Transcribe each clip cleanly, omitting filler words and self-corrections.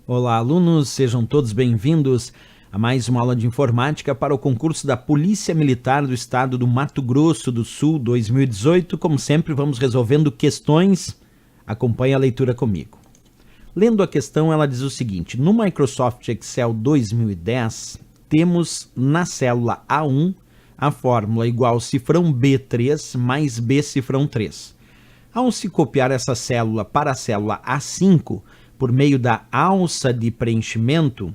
Olá, alunos, sejam todos bem-vindos a mais uma aula de informática para o concurso da Polícia Militar do Estado do Mato Grosso do Sul 2018. Como sempre, vamos resolvendo questões. Acompanhe a leitura comigo. Lendo a questão, ela diz o seguinte: no Microsoft Excel 2010, temos na célula A1 a fórmula igual cifrão B3 mais B cifrão 3. Ao se copiar essa célula para a célula A5, por meio da alça de preenchimento,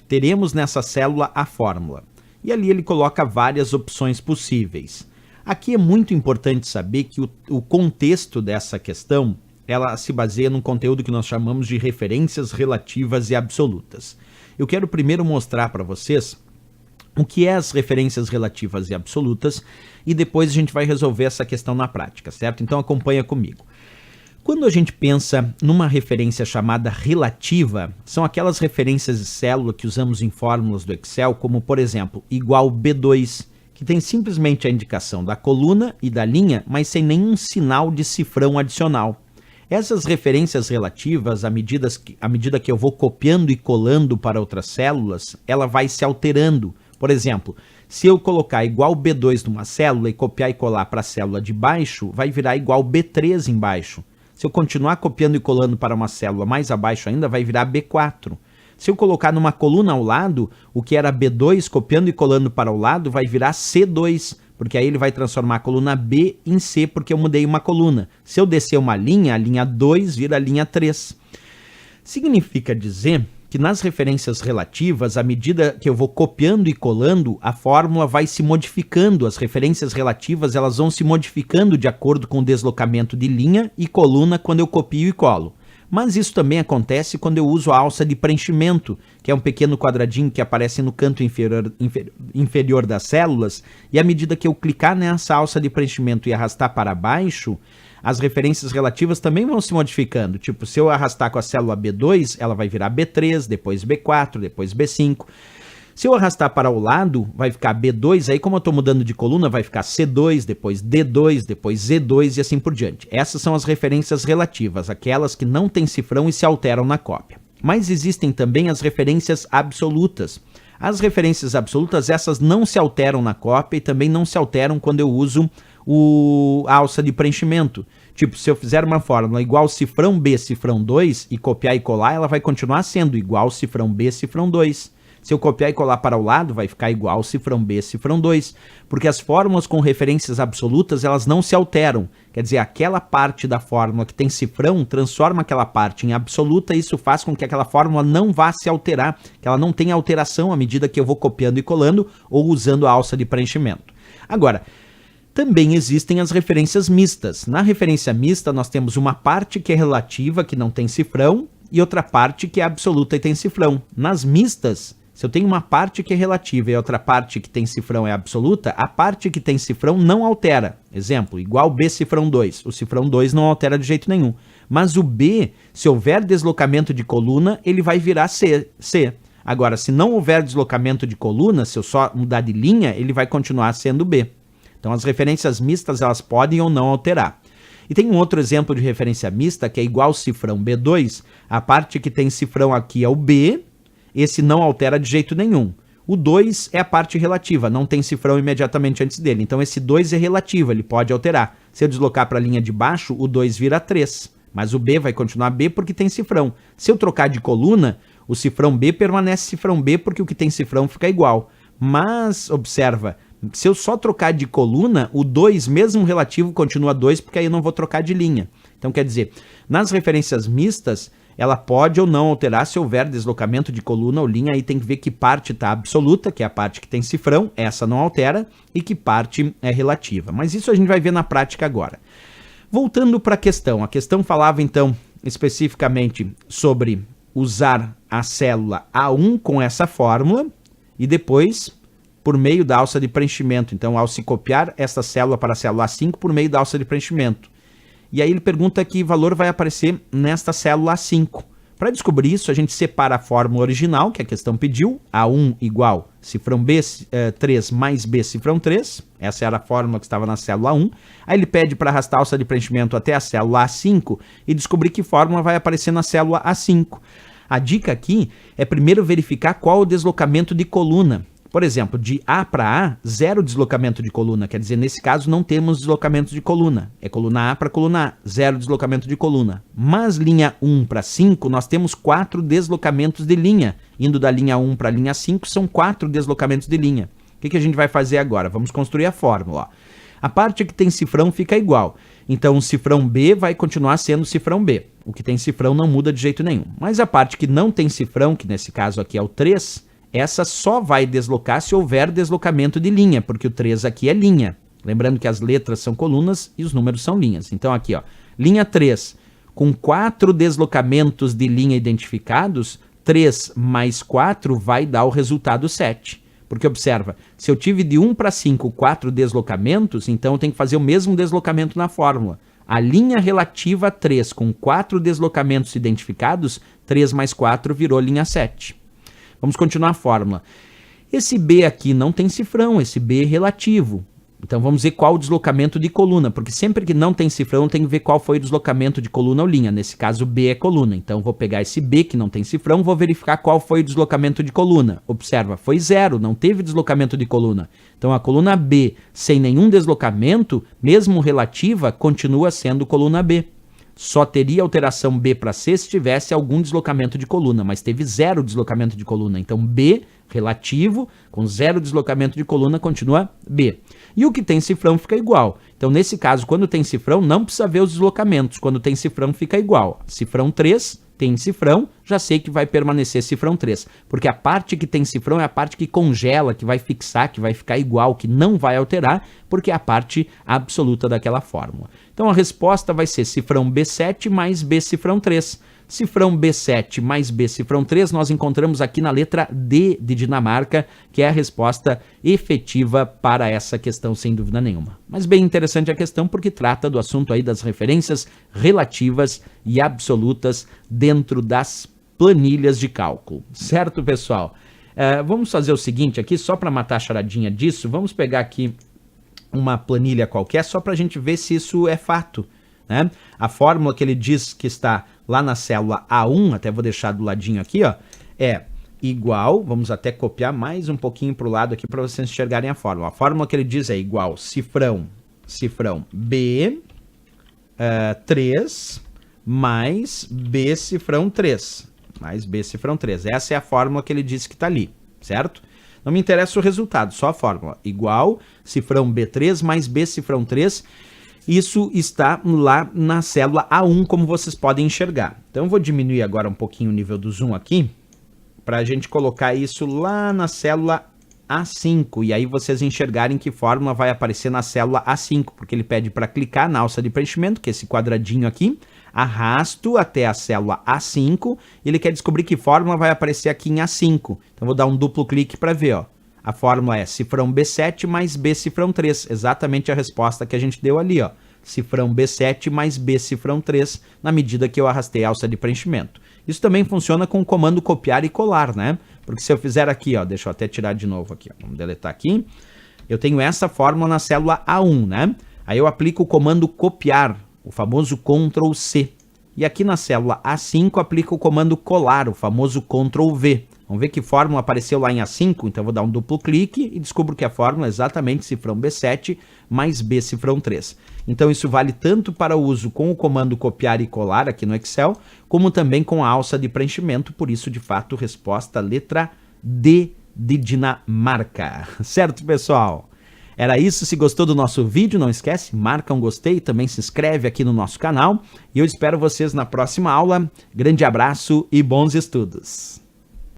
teremos nessa célula a fórmula. E ali ele coloca várias opções possíveis. Aqui é muito importante saber que o contexto dessa questão, ela se baseia num conteúdo que nós chamamos de referências relativas e absolutas. Eu quero primeiro mostrar para vocês o que é as referências relativas e absolutas e depois a gente vai resolver essa questão na prática, certo? Então acompanha comigo. Quando a gente pensa numa referência chamada relativa, são aquelas referências de célula que usamos em fórmulas do Excel, como por exemplo, igual B2, que tem simplesmente a indicação da coluna e da linha, mas sem nenhum sinal de cifrão adicional. Essas referências relativas, à medida que eu vou copiando e colando para outras células, ela vai se alterando. Por exemplo, se eu colocar igual B2 numa célula e copiar e colar para a célula de baixo, vai virar igual B3 embaixo. Se eu continuar copiando e colando para uma célula mais abaixo ainda, vai virar B4. Se eu colocar numa coluna ao lado, o que era B2, copiando e colando para o lado, vai virar C2, porque aí ele vai transformar a coluna B em C, porque eu mudei uma coluna. Se eu descer uma linha, a linha 2 vira a linha 3. Significa dizer que nas referências relativas, à medida que eu vou copiando e colando, a fórmula vai se modificando. As referências relativas elas vão se modificando de acordo com o deslocamento de linha e coluna quando eu copio e colo. Mas isso também acontece quando eu uso a alça de preenchimento, que é um pequeno quadradinho que aparece no canto inferior das células, e à medida que eu clicar nessa alça de preenchimento e arrastar para baixo, as referências relativas também vão se modificando. Tipo, se eu arrastar com a célula B2, ela vai virar B3, depois B4, depois B5. Se eu arrastar para o lado, vai ficar B2, aí como eu estou mudando de coluna, vai ficar C2, depois D2, depois Z2 e assim por diante. Essas são as referências relativas, aquelas que não têm cifrão e se alteram na cópia. Mas existem também as referências absolutas. As referências absolutas, essas não se alteram na cópia e também não se alteram quando eu uso a alça de preenchimento. Tipo, se eu fizer uma fórmula igual cifrão B, cifrão 2 e copiar e colar, ela vai continuar sendo igual cifrão B, cifrão 2. Se eu copiar e colar para o lado, vai ficar igual cifrão B, cifrão 2, porque as fórmulas com referências absolutas, elas não se alteram. Quer dizer, aquela parte da fórmula que tem cifrão transforma aquela parte em absoluta e isso faz com que aquela fórmula não vá se alterar, que ela não tenha alteração à medida que eu vou copiando e colando ou usando a alça de preenchimento. Agora, também existem as referências mistas. Na referência mista, nós temos uma parte que é relativa, que não tem cifrão, e outra parte que é absoluta e tem cifrão. Nas mistas, se eu tenho uma parte que é relativa e outra parte que tem cifrão é absoluta, a parte que tem cifrão não altera. Exemplo, igual B cifrão 2. O cifrão 2 não altera de jeito nenhum. Mas o B, se houver deslocamento de coluna, ele vai virar C. Agora, se não houver deslocamento de coluna, se eu só mudar de linha, ele vai continuar sendo B. Então, as referências mistas, elas podem ou não alterar. E tem um outro exemplo de referência mista, que é igual cifrão B2. A parte que tem cifrão aqui é o B, esse não altera de jeito nenhum. O 2 é a parte relativa, não tem cifrão imediatamente antes dele. Então, esse 2 é relativo, ele pode alterar. Se eu deslocar para a linha de baixo, o 2 vira 3. Mas o B vai continuar B porque tem cifrão. Se eu trocar de coluna, o cifrão B permanece cifrão B porque o que tem cifrão fica igual. Mas, observa, se eu só trocar de coluna, o 2, mesmo relativo, continua 2, porque aí eu não vou trocar de linha. Então, quer dizer, nas referências mistas, ela pode ou não alterar se houver deslocamento de coluna ou linha, aí tem que ver que parte está absoluta, que é a parte que tem cifrão, essa não altera, e que parte é relativa. Mas isso a gente vai ver na prática agora. Voltando para a questão falava então especificamente sobre usar a célula A1 com essa fórmula, e depois por meio da alça de preenchimento. Então, ao se copiar essa célula para a célula A5 por meio da alça de preenchimento. E aí ele pergunta que valor vai aparecer nesta célula A5. Para descobrir isso, a gente separa a fórmula original, que a questão pediu, A1 igual cifrão B3 mais B cifrão 3, essa era a fórmula que estava na célula 1, aí ele pede para arrastar a alça de preenchimento até a célula A5 e descobrir que fórmula vai aparecer na célula A5. A dica aqui é primeiro verificar qual o deslocamento de coluna. Por exemplo, de A para A, zero deslocamento de coluna. Quer dizer, nesse caso não temos deslocamento de coluna. É coluna A para coluna A, zero deslocamento de coluna. Mas linha 1 para 5, nós temos 4 deslocamentos de linha. Indo da linha 1 para a linha 5, são 4 deslocamentos de linha. O que a gente vai fazer agora? Vamos construir a fórmula. Ó. A parte que tem cifrão fica igual. Então, o cifrão B vai continuar sendo cifrão B. O que tem cifrão não muda de jeito nenhum. Mas a parte que não tem cifrão, que nesse caso aqui é o 3... essa só vai deslocar se houver deslocamento de linha, porque o 3 aqui é linha. Lembrando que as letras são colunas e os números são linhas. Então aqui, ó, linha 3, com 4 deslocamentos de linha identificados, 3 mais 4 vai dar o resultado 7. Porque observa, se eu tive de 1 para 5 4 deslocamentos, então eu tenho que fazer o mesmo deslocamento na fórmula. A linha relativa a 3 com 4 deslocamentos identificados, 3 mais 4 virou linha 7. Vamos continuar a fórmula. Esse B aqui não tem cifrão, esse B é relativo. Então vamos ver qual o deslocamento de coluna, porque sempre que não tem cifrão tem que ver qual foi o deslocamento de coluna ou linha. Nesse caso B é coluna, então vou pegar esse B que não tem cifrão, vou verificar qual foi o deslocamento de coluna. Observa, foi 0, não teve deslocamento de coluna. Então a coluna B sem nenhum deslocamento, mesmo relativa, continua sendo coluna B. Só teria alteração B para C se tivesse algum deslocamento de coluna, mas teve 0 deslocamento de coluna. Então B, relativo, com 0 deslocamento de coluna, continua B. E o que tem cifrão fica igual. Então, nesse caso, quando tem cifrão, não precisa ver os deslocamentos. Quando tem cifrão, fica igual. Cifrão 3, tem cifrão, já sei que vai permanecer cifrão 3. Porque a parte que tem cifrão é a parte que congela, que vai fixar, que vai ficar igual, que não vai alterar, porque é a parte absoluta daquela fórmula. Então a resposta vai ser cifrão B7 mais B cifrão 3. Cifrão B7 mais B cifrão 3 nós encontramos aqui na letra D de Dinamarca, que é a resposta efetiva para essa questão, sem dúvida nenhuma. Mas bem interessante a questão porque trata do assunto aí das referências relativas e absolutas dentro das planilhas de cálculo. Certo, pessoal? Vamos fazer o seguinte aqui, só para matar a charadinha disso, vamos pegar aqui uma planilha qualquer, só para a gente ver se isso é fato, né? A fórmula que ele diz que está lá na célula A1, até vou deixar do ladinho aqui, ó, é igual, vamos até copiar mais um pouquinho para o lado aqui para vocês enxergarem a fórmula. A fórmula que ele diz é igual cifrão B 3 mais B cifrão 3, mais B cifrão 3. Essa é a fórmula que ele disse que está ali, certo? Não me interessa o resultado, só a fórmula. Igual cifrão B3 mais B cifrão 3. Isso está lá na célula A1, como vocês podem enxergar. Então eu vou diminuir agora um pouquinho o nível do zoom aqui, para a gente colocar isso lá na célula A5. E aí vocês enxergarem que fórmula vai aparecer na célula A5, porque ele pede para clicar na alça de preenchimento, que é esse quadradinho aqui, arrasto até a célula A5, e ele quer descobrir que fórmula vai aparecer aqui em A5. Então vou dar um duplo clique para ver, ó. A fórmula é cifrão B7 mais B cifrão 3, exatamente a resposta que a gente deu ali, ó. Cifrão B7 mais B cifrão 3, na medida que eu arrastei a alça de preenchimento. Isso também funciona com o comando copiar e colar, né? Porque se eu fizer aqui, ó, deixa eu até tirar de novo aqui, ó, vamos deletar aqui. Eu tenho essa fórmula na célula A1, né? Aí eu aplico o comando copiar, o famoso Ctrl C. E aqui na célula A5 aplico o comando colar, o famoso Ctrl V. Vamos ver que fórmula apareceu lá em A5, então eu vou dar um duplo clique e descubro que a fórmula é exatamente cifrão B7 mais B cifrão 3. Então isso vale tanto para o uso com o comando copiar e colar aqui no Excel, como também com a alça de preenchimento, por isso de fato resposta letra D de Dinamarca. Certo, pessoal? Era isso, se gostou do nosso vídeo, não esquece, marca um gostei, também se inscreve aqui no nosso canal e eu espero vocês na próxima aula. Grande abraço e bons estudos!